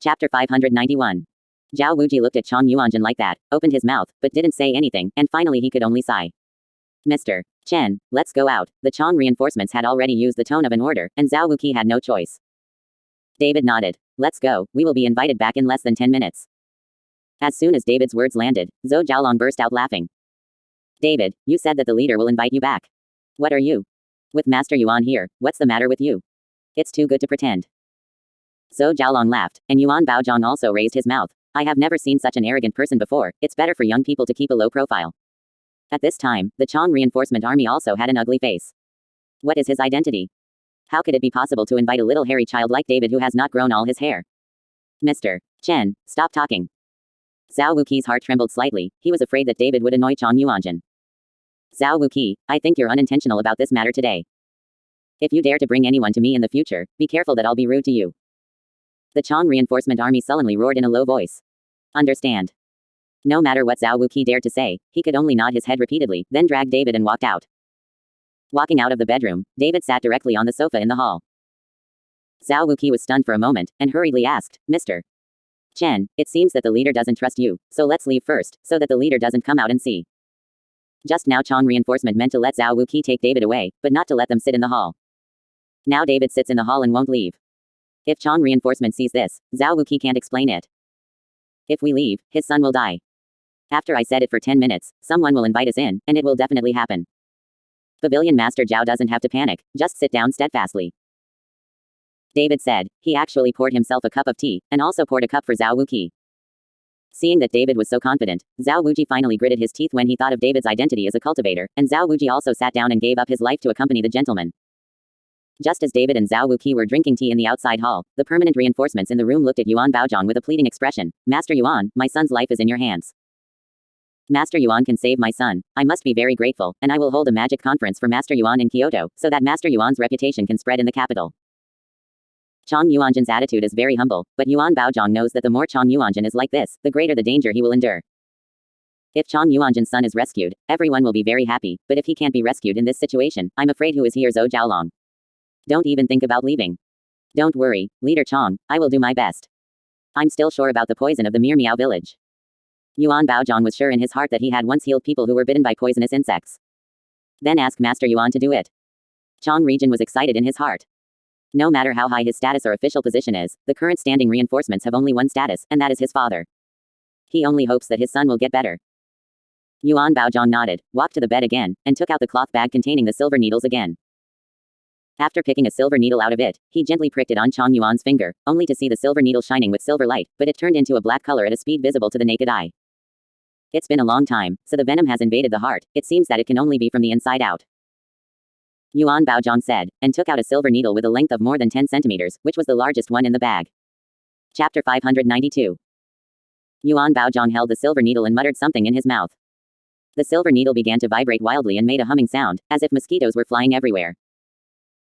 Chapter 591. Zhao Wuji looked at Chang Yuanjun like that, opened his mouth, but didn't say anything, and finally he could only sigh. Mr. Chen, let's go out. The Chang reinforcements had already used the tone of an order, and Zhao Wuqi had no choice. David nodded. Let's go, we will be invited back in less than 10 minutes. As soon as David's words landed, Zhou Jiaolong burst out laughing. David, you said that the leader will invite you back. What are you? With Master Yuan here, what's the matter with you? It's too good to pretend. Zhou Jiaolong laughed, and Yuan Baozhang also raised his mouth. I have never seen such an arrogant person before. It's better for young people to keep a low profile. At this time, the Chang reinforcement army also had an ugly face. What is his identity? How could it be possible to invite a little hairy child like David who has not grown all his hair? Mr. Chen, stop talking. Zhao Wuqi's heart trembled slightly. He was afraid that David would annoy Chang Yuanjun. Zhao Wuqi, I think you're unintentional about this matter today. If you dare to bring anyone to me in the future, be careful that I'll be rude to you. The Chang reinforcement army sullenly roared in a low voice. Understand. No matter what Zhao Wuqi dared to say, he could only nod his head repeatedly, then dragged David and walked out. Walking out of the bedroom, David sat directly on the sofa in the hall. Zhao Wuqi was stunned for a moment, and hurriedly asked, Mr. Chen, it seems that the leader doesn't trust you, so let's leave first, so that the leader doesn't come out and see. Just now Chang reinforcement meant to let Zhao Wuqi take David away, but not to let them sit in the hall. Now David sits in the hall and won't leave. If Chang reinforcement sees this, Zhao Wuqi can't explain it. If we leave, his son will die. After I said it for 10 minutes, someone will invite us in, and it will definitely happen. Pavilion Master Zhao doesn't have to panic, just sit down steadfastly. David said. He actually poured himself a cup of tea, and also poured a cup for Zhao Wuqi. Seeing that David was so confident, Zhao Wuji finally gritted his teeth when he thought of David's identity as a cultivator, and Zhao Wuji also sat down and gave up his life to accompany the gentleman. Just as David and Zhao Wuqi were drinking tea in the outside hall, the permanent reinforcements in the room looked at Yuan Baozhang with a pleading expression. Master Yuan, my son's life is in your hands. Master Yuan can save my son. I must be very grateful, and I will hold a magic conference for Master Yuan in Kyoto, so that Master Yuan's reputation can spread in the capital. Chang Yuanjun's attitude is very humble, but Yuan Baozhang knows that the more Chang Yuanjun is like this, the greater the danger he will endure. If Chang Yuanjun's son is rescued, everyone will be very happy, but if he can't be rescued in this situation, I'm afraid who is here Zhou Jiaolong. Don't even think about leaving. Don't worry, Leader Chang, I will do my best. I'm still sure about the poison of the Mir Miao village. Yuan Baozhang was sure in his heart that he had once healed people who were bitten by poisonous insects. Then ask Master Yuan to do it. Chang Region was excited in his heart. No matter how high his status or official position is, the current standing reinforcements have only one status, and that is his father. He only hopes that his son will get better. Yuan Baozhang nodded, walked to the bed again, and took out the cloth bag containing the silver needles again. After picking a silver needle out of it, he gently pricked it on Chang Yuan's finger, only to see the silver needle shining with silver light, but it turned into a black color at a speed visible to the naked eye. It's been a long time, so the venom has invaded the heart. It seems that it can only be from the inside out. Yuan Baozhang said, and took out a silver needle with a length of more than 10 centimeters, which was the largest one in the bag. Chapter 592. Yuan Baozhang held the silver needle and muttered something in his mouth. The silver needle began to vibrate wildly and made a humming sound, as if mosquitoes were flying everywhere.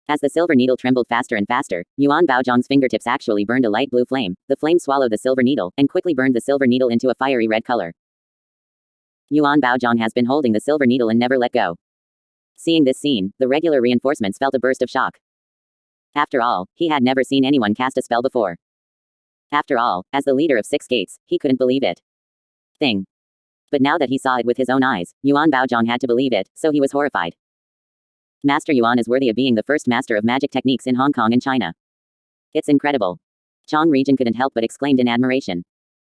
As the silver needle trembled faster and faster, Yuan Baozhang's fingertips actually burned a light blue flame. The flame swallowed the silver needle, and quickly burned the silver needle into a fiery red color. Yuan Baozhang has been holding the silver needle and never let go. Seeing this scene, the regular reinforcements felt a burst of shock. After all, he had never seen anyone cast a spell before. After all, as the leader of 6 gates, he couldn't believe it. But now that he saw it with his own eyes, Yuan Baozhang had to believe it, so he was horrified. Master Yuan is worthy of being the first master of magic techniques in Hong Kong and China. It's incredible. Chang Region couldn't help but exclaimed in admiration.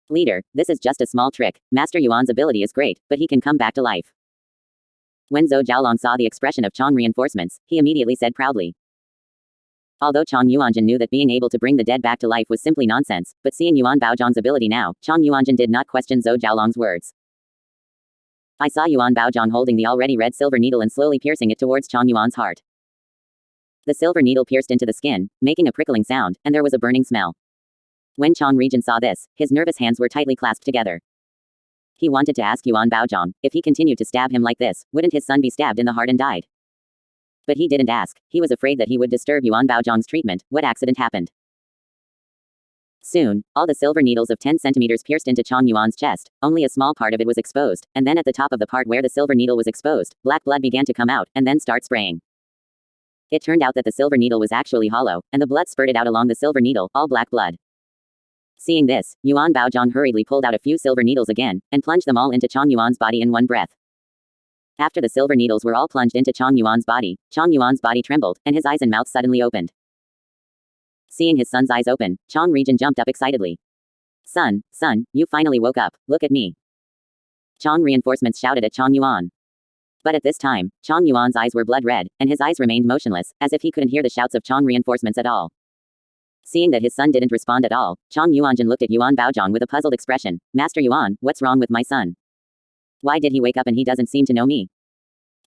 Leader, this is just a small trick. Master Yuan's ability is great, but he can come back to life. When Zhou Jiaolong saw the expression of Chang reinforcements, he immediately said proudly. Although Chang Yuanjun knew that being able to bring the dead back to life was simply nonsense, but seeing Yuan Baozhang's ability now, Chang Yuanjun did not question Zhou Jiaolong's words. I saw Yuan Baozhang holding the already red silver needle and slowly piercing it towards Chang Yuan's heart. The silver needle pierced into the skin, making a prickling sound, and there was a burning smell. When Chang Region saw this, his nervous hands were tightly clasped together. He wanted to ask Yuan Baozhang, if he continued to stab him like this, wouldn't his son be stabbed in the heart and died? But he didn't ask. He was afraid that he would disturb Yuan Baozhang's treatment. What accident happened? Soon, all the silver needles of 10 centimeters pierced into Chang Yuan's chest. Only a small part of it was exposed, and then at the top of the part where the silver needle was exposed, black blood began to come out, and then start spraying. It turned out that the silver needle was actually hollow, and the blood spurted out along the silver needle, all black blood. Seeing this, Yuan Baozhong hurriedly pulled out a few silver needles again, and plunged them all into Chang Yuan's body in one breath. After the silver needles were all plunged into Chang Yuan's body trembled, and his eyes and mouth suddenly opened. Seeing his son's eyes open, Chang Region jumped up excitedly. Son, you finally woke up, look at me. Chang reinforcements shouted at Chang Yuan. But at this time, Chang Yuan's eyes were blood red, and his eyes remained motionless, as if he couldn't hear the shouts of Chang reinforcements at all. Seeing that his son didn't respond at all, Chang Yuanjin looked at Yuan Baozhong with a puzzled expression. Master Yuan, what's wrong with my son? Why did he wake up and he doesn't seem to know me?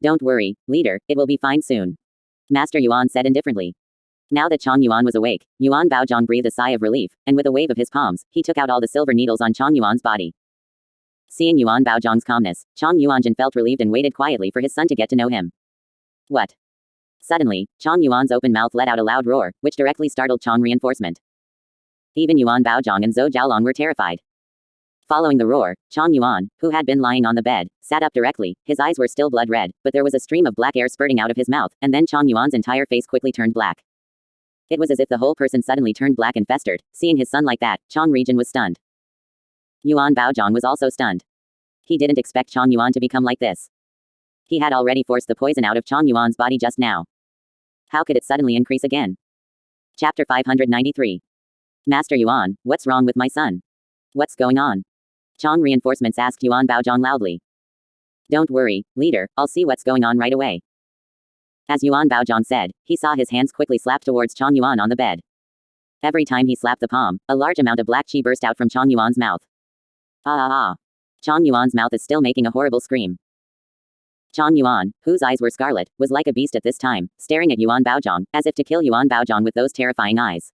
Don't worry, leader, it will be fine soon. Master Yuan said indifferently. Now that Chang Yuan was awake, Yuan Baozhong breathed a sigh of relief, and with a wave of his palms, he took out all the silver needles on Chang Yuan's body. Seeing Yuan Baozhong's calmness, Chang Yuanjin felt relieved and waited quietly for his son to get to know him. What? Suddenly, Chang Yuan's open mouth let out a loud roar, which directly startled Chang reinforcement. Even Yuan Baozhong and Zhou Jiaolong were terrified. Following the roar, Chang Yuan, who had been lying on the bed, sat up directly. His eyes were still blood red, but there was a stream of black air spurting out of his mouth, and then Chang Yuan's entire face quickly turned black. It was as if the whole person suddenly turned black and festered. Seeing his son like that, Chang Region was stunned. Yuan Baozhong was also stunned. He didn't expect Chang Yuan to become like this. He had already forced the poison out of Chang Yuan's body just now. How could it suddenly increase again? Chapter 593. Master Yuan, what's wrong with my son? What's going on? Chang reinforcements asked Yuan Baozhong loudly. Don't worry, leader, I'll see what's going on right away. As Yuan Baozhong said, he saw his hands quickly slap towards Chang Yuan on the bed. Every time he slapped the palm, a large amount of black qi burst out from Chang Yuan's mouth. Ah! Chang Yuan's mouth is still making a horrible scream. Chang Yuan, whose eyes were scarlet, was like a beast at this time, staring at Yuan Baozhong, as if to kill Yuan Baozhong with those terrifying eyes.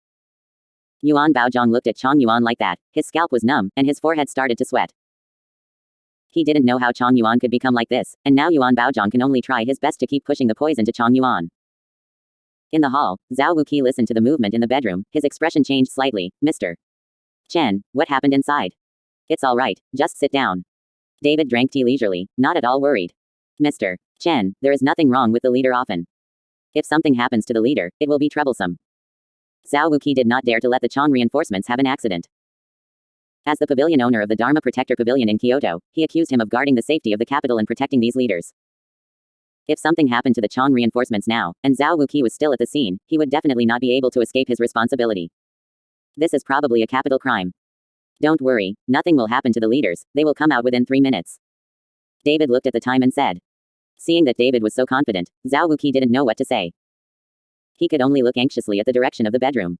Yuan Baozhong looked at Chang Yuan like that, his scalp was numb, and his forehead started to sweat. He didn't know how Chang Yuan could become like this, and now Yuan Baozhong can only try his best to keep pushing the poison to Chang Yuan. In the hall, Zhao Wuqi listened to the movement in the bedroom, his expression changed slightly. Mr. Chen, what happened inside? It's all right, just sit down. David drank tea leisurely, not at all worried. Mr. Chen, there is nothing wrong with the leader often. If something happens to the leader, it will be troublesome. Zhao Wuqi did not dare to let the Chang reinforcements have an accident. As the pavilion owner of the Dharma Protector Pavilion in Kyoto, he accused him of guarding the safety of the capital and protecting these leaders. If something happened to the Chang reinforcements now, and Zhao Wuqi was still at the scene, he would definitely not be able to escape his responsibility. This is probably a capital crime. Don't worry, nothing will happen to the leaders, they will come out within 3 minutes. David looked at the time and said. Seeing that David was so confident, Zhao Wuqi didn't know what to say. He could only look anxiously at the direction of the bedroom.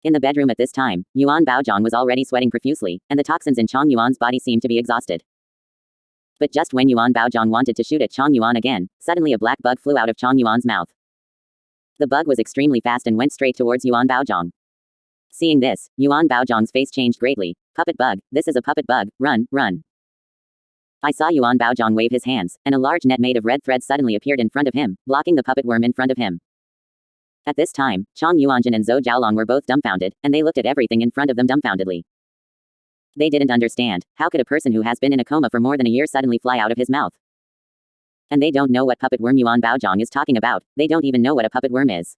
In the bedroom at this time, Yuan Baozhong was already sweating profusely, and the toxins in Chang Yuan's body seemed to be exhausted. But just when Yuan Baozhong wanted to shoot at Chang Yuan again, suddenly a black bug flew out of Chang Yuan's mouth. The bug was extremely fast and went straight towards Yuan Baozhong. Seeing this, Yuan Baozhong's face changed greatly. Puppet bug, this is a puppet bug, run, run. I saw Yuan Baozhong wave his hands, and a large net made of red thread suddenly appeared in front of him, blocking the puppet worm in front of him. At this time, Chang Yuanjin and Zhou Jiaolong were both dumbfounded, and they looked at everything in front of them dumbfoundedly. They didn't understand, how could a person who has been in a coma for more than a year suddenly fly out of his mouth? And they don't know what puppet worm Yuan Baozhong is talking about, they don't even know what a puppet worm is.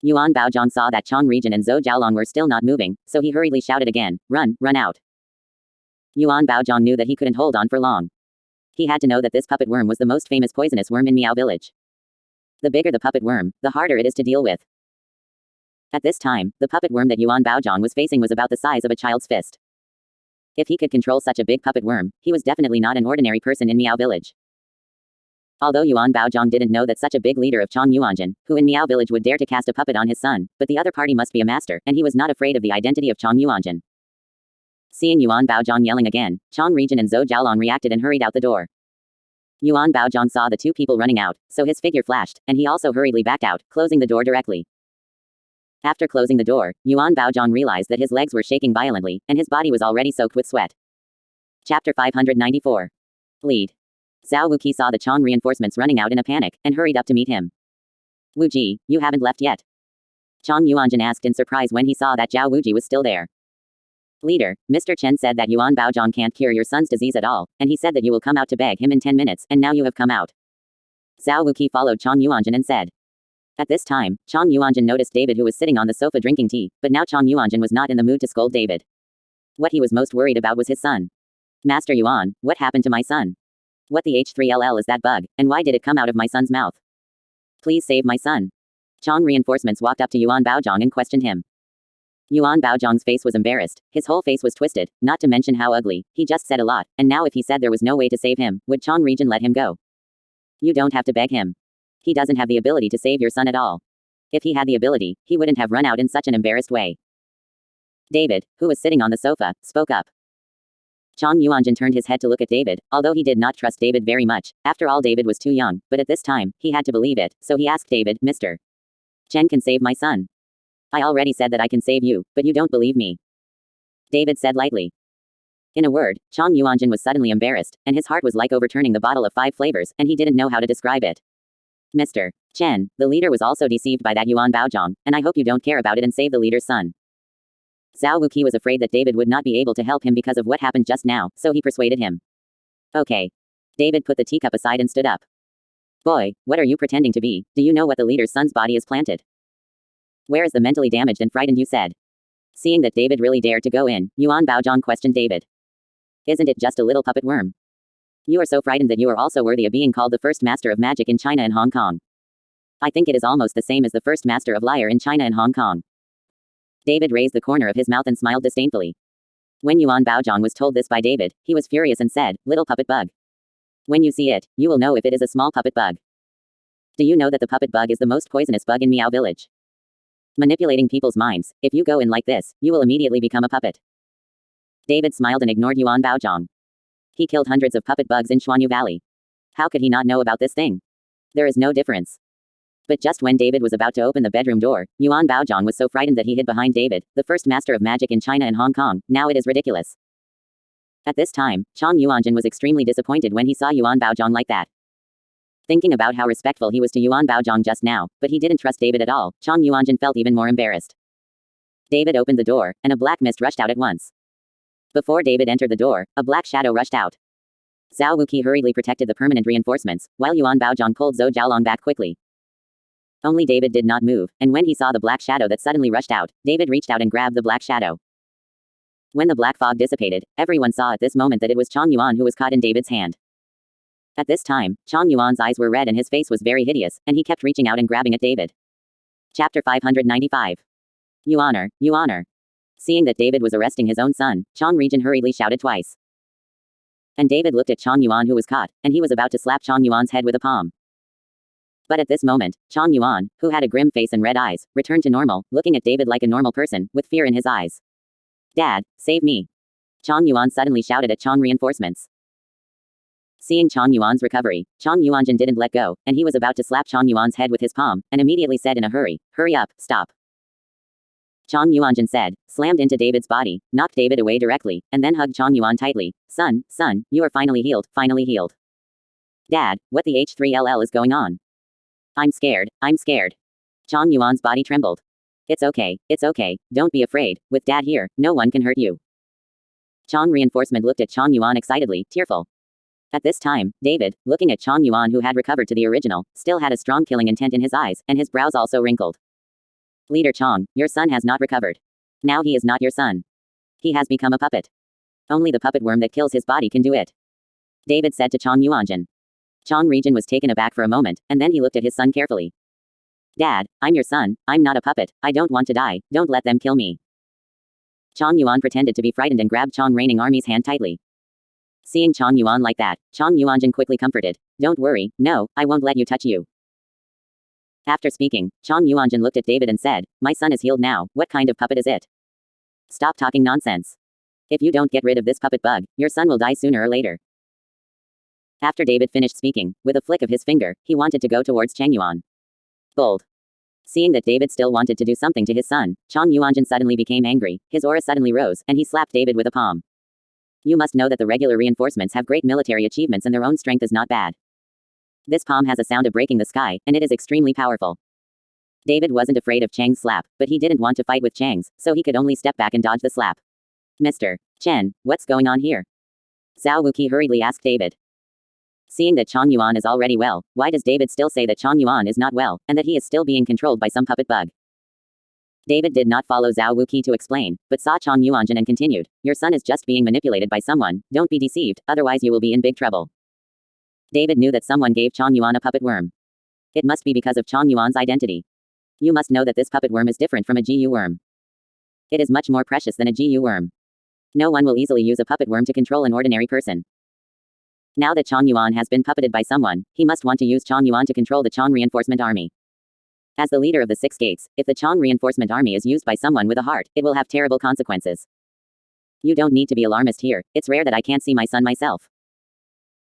Yuan Baozhong saw that Chang Region and Zhou Jiaolong were still not moving, so he hurriedly shouted again, run, run out. Yuan Baozhong knew that he couldn't hold on for long. He had to know that this puppet worm was the most famous poisonous worm in Miao Village. The bigger the puppet worm, the harder it is to deal with. At this time, the puppet worm that Yuan Baozhong was facing was about the size of a child's fist. If he could control such a big puppet worm, he was definitely not an ordinary person in Miao Village. Although Yuan Baozhong didn't know that such a big leader of Chang Yuanjin, who in Miao Village would dare to cast a puppet on his son, but the other party must be a master, and he was not afraid of the identity of Chang Yuanjin. Seeing Yuan Baozhong yelling again, Chang Region and Zhou Jiaolong reacted and hurried out the door. Yuan Baozhong saw the two people running out, so his figure flashed, and he also hurriedly backed out, closing the door directly. After closing the door, Yuan Baozhong realized that his legs were shaking violently, and his body was already soaked with sweat. Chapter 594. Lead. Zhao Wuqi saw the Chang reinforcements running out in a panic, and hurried up to meet him. Wu Ji, you haven't left yet? Chang Yuanjin asked in surprise when he saw that Zhao Wuji was still there. Leader, Mr. Chen said that Yuan Baozhong can't cure your son's disease at all, and he said that you will come out to beg him in 10 minutes, and now you have come out. Zhao Wuqi followed Chang Yuanjin and said. At this time, Chang Yuanjin noticed David who was sitting on the sofa drinking tea, but now Chang Yuanjin was not in the mood to scold David. What he was most worried about was his son. Master Yuan, what happened to my son? What the H3LL is that bug, and why did it come out of my son's mouth? Please save my son. Chang reinforcements walked up to Yuan Baozhong and questioned him. Yuan Baozhong's face was embarrassed, his whole face was twisted, not to mention how ugly. He just said a lot, and now if he said there was no way to save him, would Chang region let him go? You don't have to beg him. He doesn't have the ability to save your son at all. If he had the ability, he wouldn't have run out in such an embarrassed way. David, who was sitting on the sofa, spoke up. Chang Yuanjin turned his head to look at David, although he did not trust David very much. After all, David was too young, but at this time, he had to believe it, so he asked David, Mr. Chen can save my son. I already said that I can save you, but you don't believe me. David said lightly. In a word, Chang Yuanjin was suddenly embarrassed, and his heart was like overturning the bottle of 5 flavors, and he didn't know how to describe it. Mr. Chen, the leader was also deceived by that Yuan Baozhong, and I hope you don't care about it and save the leader's son. Zhao Wuqi was afraid that David would not be able to help him because of what happened just now, so he persuaded him. Okay. David put the teacup aside and stood up. Boy, what are you pretending to be? Do you know what the leader's son's body is planted? Where is the mentally damaged and frightened you said? Seeing that David really dared to go in, Yuan Baozhong questioned David. Isn't it just a little puppet worm? You are so frightened that you are also worthy of being called the first master of magic in China and Hong Kong. I think it is almost the same as the first master of liar in China and Hong Kong. David raised the corner of his mouth and smiled disdainfully. When Yuan Baozhong was told this by David, he was furious and said, little puppet bug. When you see it, you will know if it is a small puppet bug. Do you know that the puppet bug is the most poisonous bug in Miao village? Manipulating people's minds, if you go in like this, you will immediately become a puppet. David smiled and ignored Yuan Baozhong. He killed hundreds of puppet bugs in Xuanyu Valley. How could he not know about this thing? There is no difference. But just when David was about to open the bedroom door, Yuan Baozhong was so frightened that he hid behind David, the first master of magic in China and Hong Kong. Now it is ridiculous. At this time, Chang Yuanjin was extremely disappointed when he saw Yuan Baozhong like that. Thinking about how respectful he was to Yuan Baozhong just now, but he didn't trust David at all, Chang Yuanjin felt even more embarrassed. David opened the door, and a black mist rushed out at once. Before David entered the door, a black shadow rushed out. Zhao Wuqi hurriedly protected the permanent reinforcements, while Yuan Baozhong pulled Zhou Jiaolong back quickly. Only David did not move, and when he saw the black shadow that suddenly rushed out, David reached out and grabbed the black shadow. When the black fog dissipated, everyone saw at this moment that it was Chang Yuan who was caught in David's hand. At this time, Chang Yuan's eyes were red and his face was very hideous, and he kept reaching out and grabbing at David. Chapter 595. You honor, you honor. Seeing that David was arresting his own son, Chang Region hurriedly shouted twice. And David looked at Chang Yuan who was caught, and he was about to slap Chang Yuan's head with a palm. But at this moment, Chang Yuan, who had a grim face and red eyes, returned to normal, looking at David like a normal person, with fear in his eyes. Dad, save me. Chang Yuan suddenly shouted at Chang reinforcements. Seeing Chang Yuan's recovery, Chang Yuanjin didn't let go, and he was about to slap Chang Yuan's head with his palm, and immediately said in a hurry, hurry up, stop. Chang Yuanjin said, slammed into David's body, knocked David away directly, and then hugged Chang Yuan tightly. Son, you are finally healed, finally healed. Dad, what the H3LL is going on? I'm scared. Chang Yuan's body trembled. It's okay, don't be afraid, with Dad here, no one can hurt you. Chang reinforcement looked at Chang Yuan excitedly, tearful. At this time, David, looking at Chang Yuan who had recovered to the original, still had a strong killing intent in his eyes, and his brows also wrinkled. Leader Chang, your son has not recovered. Now he is not your son. He has become a puppet. Only the puppet worm that kills his body can do it. David said to Chang Yuanjin. Chang Region was taken aback for a moment, and then he looked at his son carefully. Dad, I'm your son, I'm not a puppet, I don't want to die, don't let them kill me. Chang Yuan pretended to be frightened and grabbed Chang Reigning Army's hand tightly. Seeing Chang Yuan like that, Chang Yuanjin quickly comforted. Don't worry, no, I won't let you touch you. After speaking, Chang Yuanjin looked at David and said, my son is healed now, what kind of puppet is it? Stop talking nonsense. If you don't get rid of this puppet bug, your son will die sooner or later. After David finished speaking, with a flick of his finger, he wanted to go towards Chang Yuan. Bold. Seeing that David still wanted to do something to his son, Chang Yuanjin suddenly became angry, his aura suddenly rose, and he slapped David with a palm. You must know that the regular reinforcements have great military achievements and their own strength is not bad. This palm has a sound of breaking the sky, and it is extremely powerful. David wasn't afraid of Chang's slap, but he didn't want to fight with Chang's, so he could only step back and dodge the slap. Mr. Chen, what's going on here? Zhao Wuqi hurriedly asked David. Seeing that Chong Yuan is already well, why does David still say that Chong Yuan is not well, and that he is still being controlled by some puppet bug? David did not follow Zhao Wuqi to explain, but saw Chong Yuanjun and continued, "Your son is just being manipulated by someone, don't be deceived, otherwise you will be in big trouble." David knew that someone gave Chong Yuan a puppet worm. It must be because of Chong Yuan's identity. You must know that this puppet worm is different from a GU worm. It is much more precious than a GU worm. No one will easily use a puppet worm to control an ordinary person. Now that Chong Yuan has been puppeted by someone, he must want to use Chong Yuan to control the Chong reinforcement army. As the leader of the Six Gates, if the Chong reinforcement army is used by someone with a heart, it will have terrible consequences. You don't need to be alarmist here, it's rare that I can't see my son myself.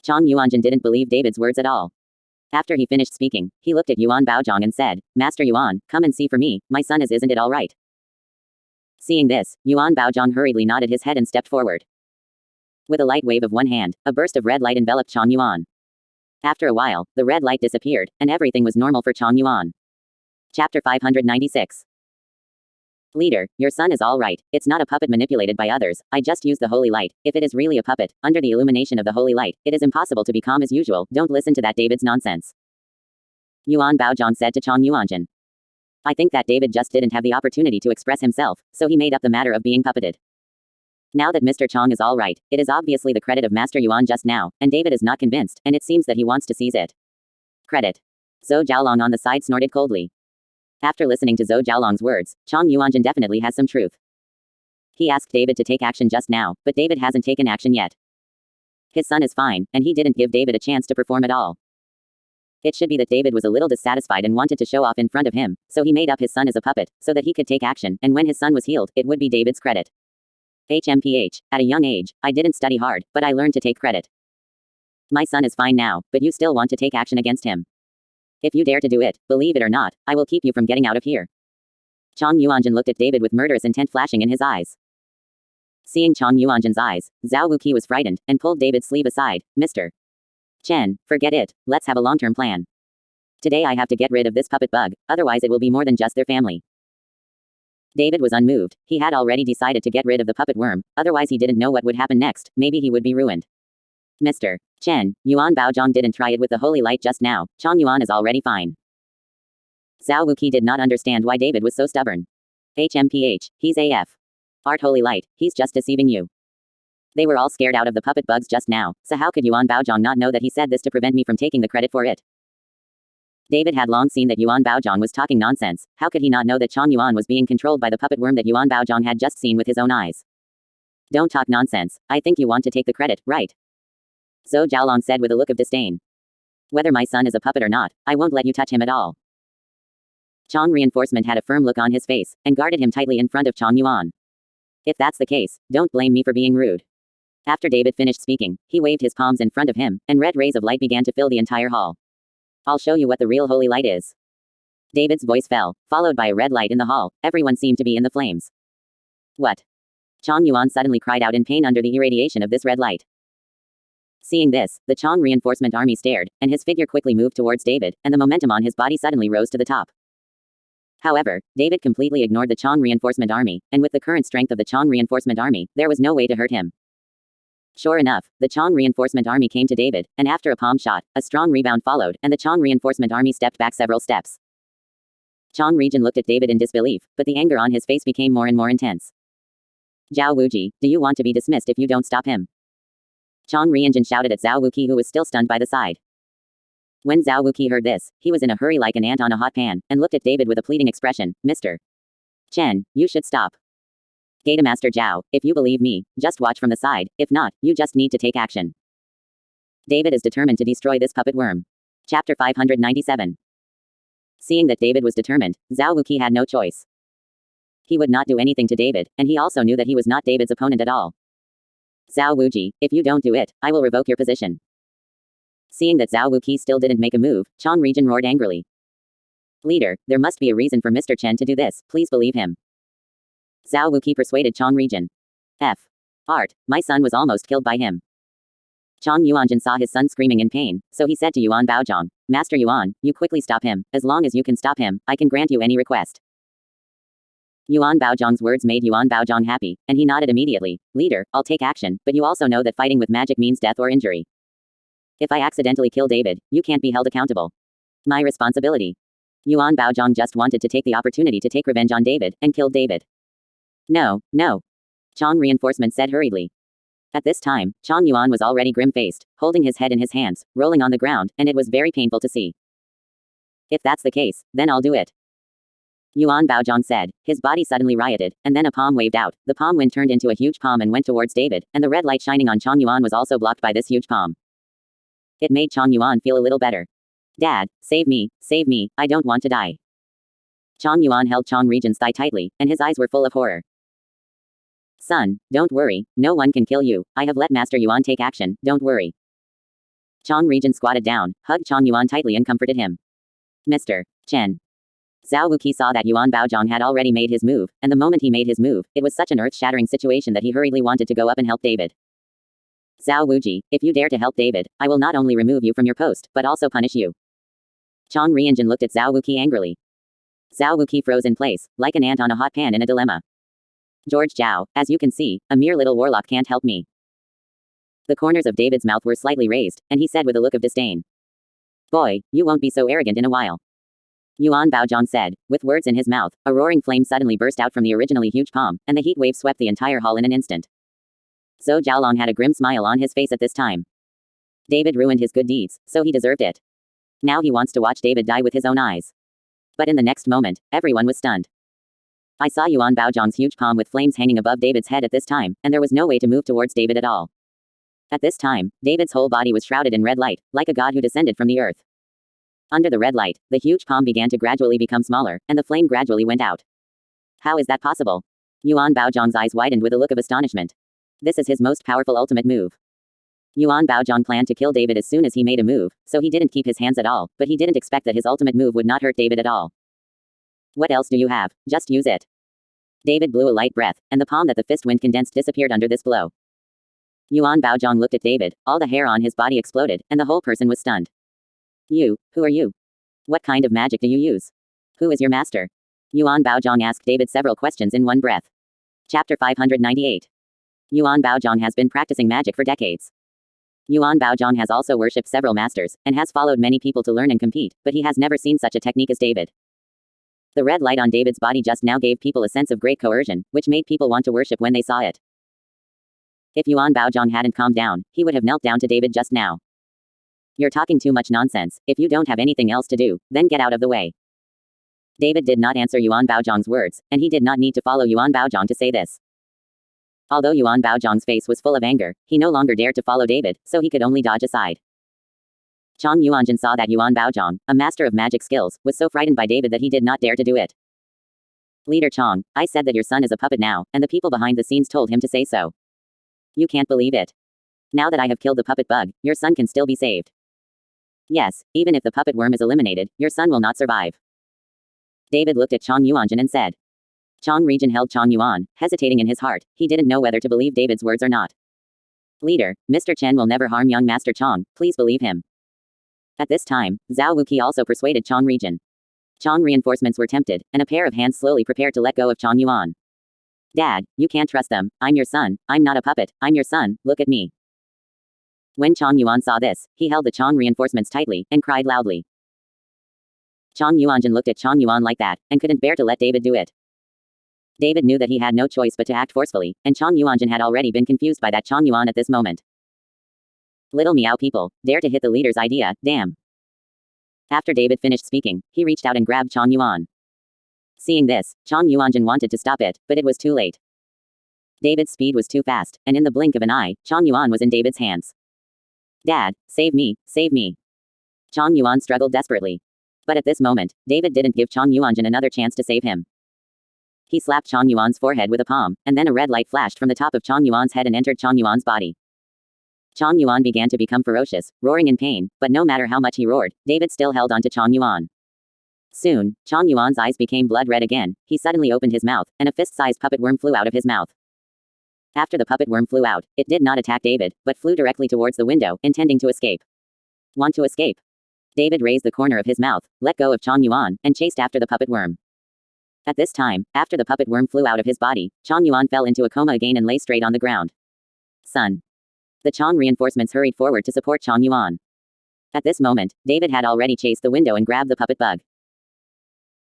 Chong Yuanjun didn't believe David's words at all. After he finished speaking, he looked at Yuan Baozhong and said, "Master Yuan, come and see for me, my son isn't it all right?" Seeing this, Yuan Baozhong hurriedly nodded his head and stepped forward. With a light wave of one hand, a burst of red light enveloped Chong Yuan. After a while, the red light disappeared, and everything was normal for Chong Yuan. Chapter 596. Leader, your son is all right, it's not a puppet manipulated by others, I just used the holy light, if it is really a puppet, under the illumination of the holy light, it is impossible to be calm as usual, don't listen to that David's nonsense. Yuan Baozhong said to Chong Yuanjun. I think that David just didn't have the opportunity to express himself, so he made up the matter of being puppeted. Now that Mr. Chong is all right, it is obviously the credit of Master Yuan just now, and David is not convinced, and it seems that he wants to seize it. Credit. Zhou Jiaolong on the side snorted coldly. After listening to Zhou Jiaolong's words, Chong Yuanjun definitely has some truth. He asked David to take action just now, but David hasn't taken action yet. His son is fine, and he didn't give David a chance to perform at all. It should be that David was a little dissatisfied and wanted to show off in front of him, so he made up his son as a puppet, so that he could take action, and when his son was healed, it would be David's credit. HMPH, at a young age, I didn't study hard, but I learned to take credit. My son is fine now, but you still want to take action against him. If you dare to do it, believe it or not, I will keep you from getting out of here. Chong Yuanjun looked at David with murderous intent flashing in his eyes. Seeing Chong Yuanjun's eyes, Zhao Wuqi was frightened, and pulled David's sleeve aside. Mr. Chen, forget it, let's have a long-term plan. Today I have to get rid of this puppet bug, otherwise it will be more than just their family. David was unmoved, he had already decided to get rid of the puppet worm, otherwise he didn't know what would happen next, maybe he would be ruined. Mr. Chen, Yuan Baozhong didn't try it with the holy light just now, Chong Yuan is already fine. Zhao Wuqi did not understand why David was so stubborn. HMPH, he's AF. Art holy light, he's just deceiving you. They were all scared out of the puppet bugs just now, so how could Yuan Baozhong not know that he said this to prevent me from taking the credit for it? David had long seen that Yuan Baozhong was talking nonsense, how could he not know that Chong Yuan was being controlled by the puppet worm that Yuan Baozhong had just seen with his own eyes? Don't talk nonsense, I think you want to take the credit, right? Zhou Jiaolong said with a look of disdain. Whether my son is a puppet or not, I won't let you touch him at all. Chong reinforcement had a firm look on his face, and guarded him tightly in front of Chong Yuan. If that's the case, don't blame me for being rude. After David finished speaking, he waved his palms in front of him, and red rays of light began to fill the entire hall. I'll show you what the real holy light is. David's voice fell, followed by a red light in the hall, everyone seemed to be in the flames. What? Chong Yuan suddenly cried out in pain under the irradiation of this red light. Seeing this, the Chong reinforcement army stared, and his figure quickly moved towards David, and the momentum on his body suddenly rose to the top. However, David completely ignored the Chong reinforcement army, and with the current strength of the Chong reinforcement army, there was no way to hurt him. Sure enough, the Chong reinforcement army came to David, and after a palm shot, a strong rebound followed, and the Chong reinforcement army stepped back several steps. Chong Region looked at David in disbelief, but the anger on his face became more and more intense. Zhao Wuji, do you want to be dismissed if you don't stop him? Chong Rianjin shouted at Zhao Wuqi, who was still stunned by the side. When Zhao Wuqi heard this, he was in a hurry like an ant on a hot pan, and looked at David with a pleading expression. Mr. Chen, you should stop. Gata Master Zhao, if you believe me, just watch from the side, if not, you just need to take action. David is determined to destroy this puppet worm. Chapter 597. Seeing that David was determined, Zhao Wuqi had no choice. He would not do anything to David, and he also knew that he was not David's opponent at all. Zhao Wuji, if you don't do it, I will revoke your position. Seeing that Zhao Wuqi still didn't make a move, Chong Region roared angrily. Leader, there must be a reason for Mr. Chen to do this, please believe him. Zhao Wuqi persuaded Chong Region. Art, my son was almost killed by him. Chong Yuanjin saw his son screaming in pain, so he said to Yuan Baozhong, Master Yuan, you quickly stop him, as long as you can stop him, I can grant you any request. Yuan Baozhong's words made Yuan Baozhong happy, and he nodded immediately. Leader, I'll take action, but you also know that fighting with magic means death or injury. If I accidentally kill David, you can't be held accountable. My responsibility. Yuan Baozhang just wanted to take the opportunity to take revenge on David, and killed David. No, no. Chong reinforcement said hurriedly. At this time, Chong Yuan was already grim-faced, holding his head in his hands, rolling on the ground, and it was very painful to see. If that's the case, then I'll do it. Yuan Baozhang said. His body suddenly rioted, and then a palm waved out. The palm wind turned into a huge palm and went towards David, and the red light shining on Chong Yuan was also blocked by this huge palm. It made Chong Yuan feel a little better. Dad, save me, I don't want to die. Chong Yuan held Chong Regent's thigh tightly, and his eyes were full of horror. Son, don't worry, no one can kill you. I have let Master Yuan take action, don't worry. Chong Regent squatted down, hugged Chong Yuan tightly and comforted him. Mr. Chen. Zhao Wuqi saw that Yuan Baozhang had already made his move, and the moment he made his move, it was such an earth-shattering situation that he hurriedly wanted to go up and help David. Zhao Wuji, if you dare to help David, I will not only remove you from your post, but also punish you. Chong Rianjin looked at Zhao Wuqi angrily. Zhao Wuqi froze in place, like an ant on a hot pan in a dilemma. George Zhao, as you can see, a mere little warlock can't help me. The corners of David's mouth were slightly raised, and he said with a look of disdain. Boy, you won't be so arrogant in a while. Yuan Baozhang said. With words in his mouth, a roaring flame suddenly burst out from the originally huge palm, and the heat wave swept the entire hall in an instant. Zhou Jiaolong had a grim smile on his face at this time. David ruined his good deeds, so he deserved it. Now he wants to watch David die with his own eyes. But in the next moment, everyone was stunned. I saw Yuan Baozhang's huge palm with flames hanging above David's head at this time, and there was no way to move towards David at all. At this time, David's whole body was shrouded in red light, like a god who descended from the earth. Under the red light, the huge palm began to gradually become smaller, and the flame gradually went out. How is that possible? Yuan Baozhang's eyes widened with a look of astonishment. This is his most powerful ultimate move. Yuan Baozhang planned to kill David as soon as he made a move, so he didn't keep his hands at all, but he didn't expect that his ultimate move would not hurt David at all. What else do you have? Just use it. David blew a light breath, and the palm that the fist wind condensed disappeared under this blow. Yuan Baozhang looked at David, all the hair on his body exploded, and the whole person was stunned. You, who are you? What kind of magic do you use? Who is your master? Yuan Baozhang asked David several questions in one breath. Chapter 598. Yuan Baozhang has been practicing magic for decades. Yuan Baozhang has also worshipped several masters, and has followed many people to learn and compete, but he has never seen such a technique as David. The red light on David's body just now gave people a sense of great coercion, which made people want to worship when they saw it. If Yuan Baozhang hadn't calmed down, he would have knelt down to David just now. You're talking too much nonsense. If you don't have anything else to do, then get out of the way. David did not answer Yuan Baozhang's words, and he did not need to follow Yuan Baozhang to say this. Although Yuan Baozhang's face was full of anger, he no longer dared to follow David, so he could only dodge aside. Chong Yuanjin saw that Yuan Baozhang, a master of magic skills, was so frightened by David that he did not dare to do it. Leader Chong, I said that your son is a puppet now, and the people behind the scenes told him to say so. You can't believe it. Now that I have killed the puppet bug, your son can still be saved. Yes, even if the puppet worm is eliminated, your son will not survive. David looked at Chong Yuanjin and said. Chong Regent held Chong Yuan, hesitating in his heart. He didn't know whether to believe David's words or not. Leader, Mr. Chen will never harm young Master Chong, please believe him. At this time, Zhao Wuqi also persuaded Chong Regent. Chong reinforcements were tempted, and a pair of hands slowly prepared to let go of Chong Yuan. Dad, you can't trust them. I'm your son. I'm not a puppet. I'm your son. Look at me. When Chong Yuan saw this, he held the Chong reinforcements tightly, and cried loudly. Chong Yuanjin looked at Chong Yuan like that, and couldn't bear to let David do it. David knew that he had no choice but to act forcefully, and Chong Yuanjin had already been confused by that Chong Yuan at this moment. Little meow people, dare to hit the leader's idea, damn. After David finished speaking, he reached out and grabbed Chong Yuan. Seeing this, Chong Yuanjin wanted to stop it, but it was too late. David's speed was too fast, and in the blink of an eye, Chong Yuan was in David's hands. Dad, save me, save me. Chong Yuan struggled desperately. But at this moment, David didn't give Chong Yuanjin another chance to save him. He slapped Chong Yuan's forehead with a palm, and then a red light flashed from the top of Chong Yuan's head and entered Chong Yuan's body. Chong Yuan began to become ferocious, roaring in pain, but no matter how much he roared, David still held on to Chong Yuan. Soon, Chong Yuan's eyes became blood red again. He suddenly opened his mouth, and a fist-sized puppet worm flew out of his mouth. After the puppet worm flew out, it did not attack David, but flew directly towards the window, intending to escape. Want to escape? David raised the corner of his mouth, let go of Chong Yuan, and chased after the puppet worm. At this time, after the puppet worm flew out of his body, Chong Yuan fell into a coma again and lay straight on the ground. Son. The Chong reinforcements hurried forward to support Chong Yuan. At this moment, David had already chased the window and grabbed the puppet bug.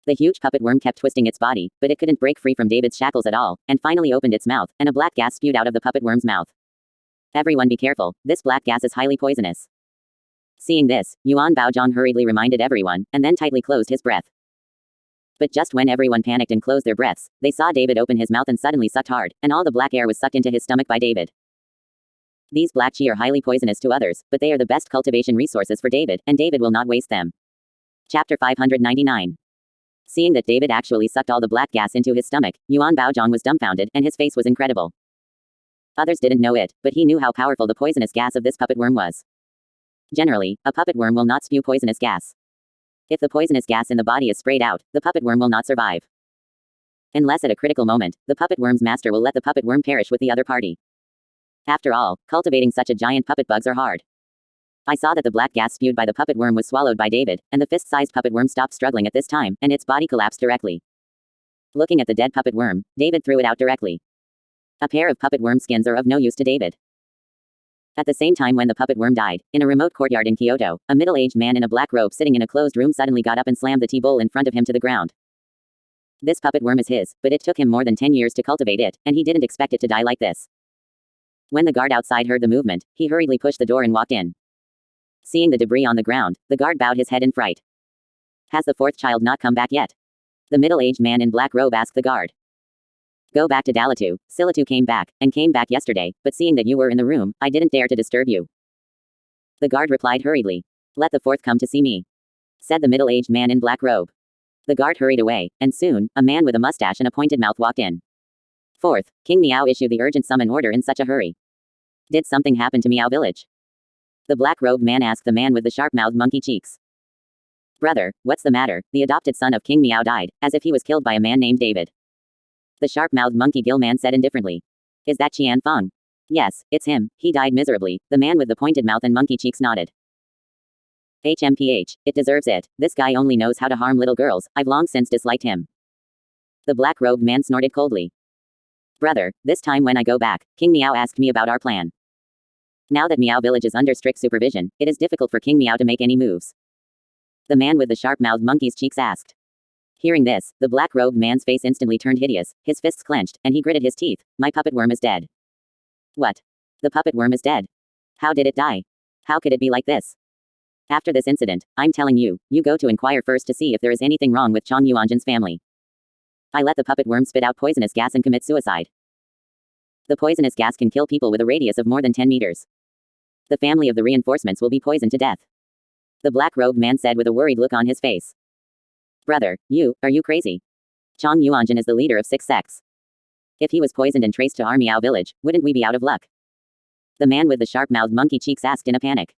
The huge puppet worm kept twisting its body, but it couldn't break free from David's shackles at all, and finally opened its mouth, and a black gas spewed out of the puppet worm's mouth. Everyone be careful, this black gas is highly poisonous. Seeing this, Yuan Baozhong hurriedly reminded everyone, and then tightly closed his breath. But just when everyone panicked and closed their breaths, they saw David open his mouth and suddenly sucked hard, and all the black air was sucked into his stomach by David. These black chi are highly poisonous to others, but they are the best cultivation resources for David, and David will not waste them. Chapter 599. Seeing that David actually sucked all the black gas into his stomach, Yuan Baozhong was dumbfounded, and his face was incredible. Others didn't know it, but he knew how powerful the poisonous gas of this puppet worm was. Generally, a puppet worm will not spew poisonous gas. If the poisonous gas in the body is sprayed out, the puppet worm will not survive. Unless at a critical moment, the puppet worm's master will let the puppet worm perish with the other party. After all, cultivating such a giant puppet bugs are hard. I saw that the black gas spewed by the puppet worm was swallowed by David, and the fist-sized puppet worm stopped struggling at this time, and its body collapsed directly. Looking at the dead puppet worm, David threw it out directly. A pair of puppet worm skins are of no use to David. At the same time when the puppet worm died, in a remote courtyard in Kyoto, a middle-aged man in a black robe sitting in a closed room suddenly got up and slammed the tea bowl in front of him to the ground. This puppet worm is his, but it took him more than 10 years to cultivate it, and he didn't expect it to die like this. When the guard outside heard the movement, he hurriedly pushed the door and walked in. Seeing the debris on the ground, the guard bowed his head in fright. Has the fourth child not come back yet? The middle-aged man in black robe asked the guard. Go back to Dalatu. Silatu came back yesterday, but seeing that you were in the room, I didn't dare to disturb you. The guard replied hurriedly. Let the fourth come to see me, said the middle-aged man in black robe. The guard hurried away, and soon, a man with a mustache and a pointed mouth walked in. Fourth, King Miao issued the urgent summon order in such a hurry. Did something happen to Miao village? The black-robed man asked the man with the sharp-mouthed monkey cheeks. Brother, what's the matter? The adopted son of King Miao died, as if he was killed by a man named David. The sharp-mouthed monkey gill man said indifferently. Is that Qian Feng? Yes, it's him, he died miserably. The man with the pointed mouth and monkey cheeks nodded. HMPH, it deserves it. This guy only knows how to harm little girls, I've long since disliked him. The black-robed man snorted coldly. Brother, this time when I go back, King Miao asked me about our plan. Now that Miao village is under strict supervision, it is difficult for King Miao to make any moves. The man with the sharp-mouthed monkey's cheeks asked. Hearing this, the black-robed man's face instantly turned hideous, his fists clenched, and he gritted his teeth. My puppet worm is dead. What? The puppet worm is dead? How did it die? How could it be like this? After this incident, I'm telling you, you go to inquire first to see if there is anything wrong with Chong Yuanjin's family. I let the puppet worm spit out poisonous gas and commit suicide. The poisonous gas can kill people with a radius of more than 10 meters. The family of the reinforcements will be poisoned to death. The black-robed man said with a worried look on his face. Brother, are you crazy? Chong Yuanjin is the leader of 6 sects. If he was poisoned and traced to our Miao village, wouldn't we be out of luck? The man with the sharp-mouthed monkey cheeks asked in a panic.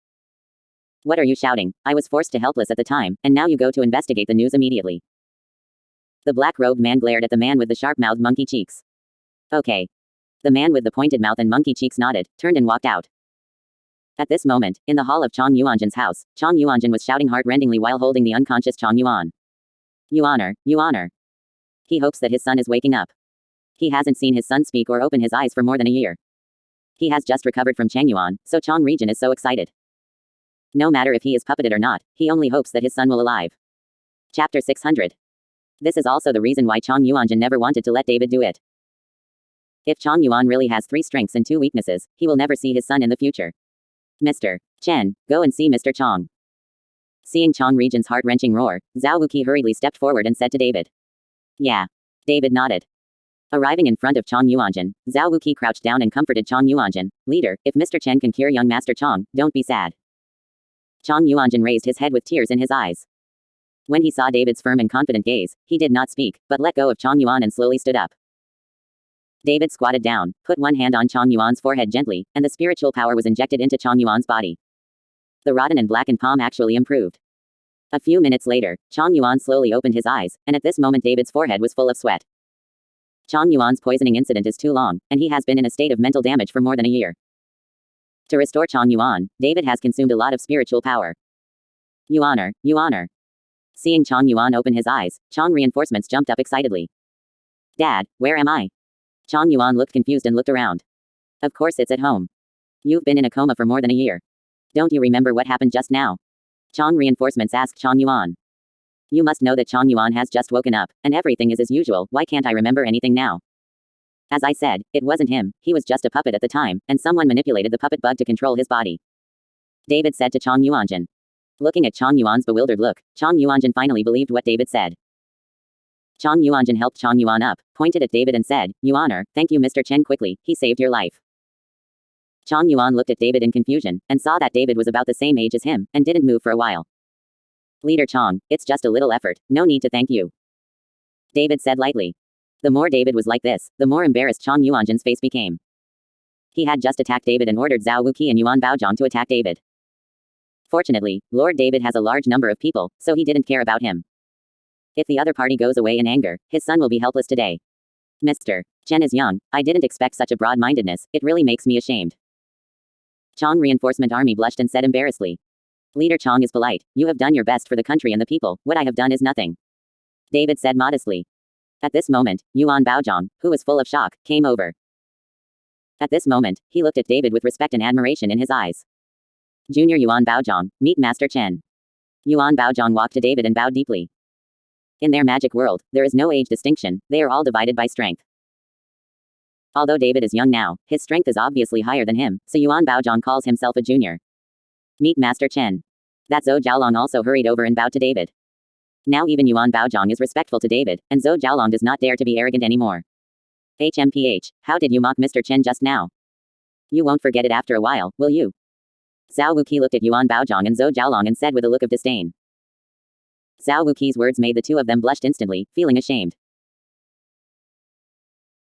What are you shouting? I was forced to helpless at the time, and now you go to investigate the news immediately. The black-robed man glared at the man with the sharp-mouthed monkey cheeks. Okay. The man with the pointed mouth and monkey cheeks nodded, turned and walked out. At this moment, in the hall of Chong Yuanjin's house, Chong Yuanjin was shouting heart-rendingly while holding the unconscious Chong Yuan. Yuaner. He hopes that his son is waking up. He hasn't seen his son speak or open his eyes for more than a year. He has just recovered from Changyuan, so Chong region is so excited. No matter if he is puppeted or not, he only hopes that his son will alive. Chapter 600. This is also the reason why Chong Yuanjin never wanted to let David do it. If Chong Yuan really has 3 strengths and 2 weaknesses, he will never see his son in the future. Mr. Chen, go and see Mr. Chong. Seeing Chong region's heart-wrenching roar, Zhao Wuqi hurriedly stepped forward and said to David. Yeah. David nodded. Arriving in front of Chong Yuanjin, Zhao Wuqi crouched down and comforted Chong Yuanjin. Leader, if Mr. Chen can cure young Master Chong, don't be sad. Chong Yuanjin raised his head with tears in his eyes. When he saw David's firm and confident gaze, he did not speak, but let go of Chong Yuan and slowly stood up. David squatted down, put one hand on Chong Yuan's forehead gently, and the spiritual power was injected into Chong Yuan's body. The rotten and blackened palm actually improved. A few minutes later, Chong Yuan slowly opened his eyes, and at this moment David's forehead was full of sweat. Chong Yuan's poisoning incident is too long, and he has been in a state of mental damage for more than a year. To restore Chong Yuan, David has consumed a lot of spiritual power. Yuaner. Seeing Chong Yuan open his eyes, Chong reinforcements jumped up excitedly. Dad, where am I? Chong Yuan looked confused and looked around. Of course it's at home. You've been in a coma for more than a year. Don't you remember what happened just now? Chong reinforcements asked Chong Yuan. You must know that Chong Yuan has just woken up, and everything is as usual. Why can't I remember anything now? As I said, it wasn't him, he was just a puppet at the time, and someone manipulated the puppet bug to control his body. David said to Chong Yuanjin. Looking at Chong Yuan's bewildered look, Chong Yuanjin finally believed what David said. Chong Yuanjin helped Chong Yuan up, pointed at David and said, Yuaner, thank you Mr. Chen quickly, he saved your life. Chong Yuan looked at David in confusion, and saw that David was about the same age as him, and didn't move for a while. Leader Chong, it's just a little effort, no need to thank you. David said lightly. The more David was like this, the more embarrassed Chong Yuanjin's face became. He had just attacked David and ordered Zhao Wuqi and Yuan Baozhang to attack David. Fortunately, Lord David has a large number of people, so he didn't care about him. If the other party goes away in anger, his son will be helpless today. Mr. Chen is young, I didn't expect such a broad-mindedness, it really makes me ashamed. Chong reinforcement army blushed and said embarrassedly. Leader Chong is polite, you have done your best for the country and the people, what I have done is nothing. David said modestly. At this moment, Yuan Baozhang, who was full of shock, came over. At this moment, he looked at David with respect and admiration in his eyes. Junior Yuan Baozhang, meet Master Chen. Yuan Baozhang walked to David and bowed deeply. In their magic world, there is no age distinction, they are all divided by strength. Although David is young now, his strength is obviously higher than him, so Yuan Baozhang calls himself a junior. Meet Master Chen. That Zhou Jiaolong also hurried over and bowed to David. Now even Yuan Baozhang is respectful to David, and Zhou Jiaolong does not dare to be arrogant anymore. HMPH, how did you mock Mr. Chen just now? You won't forget it after a while, will you? Zhao Wuqi looked at Yuan Baozhang and Zhou Jiaolong and said with a look of disdain. Zhao Wuqi's words made the two of them blushed instantly, feeling ashamed.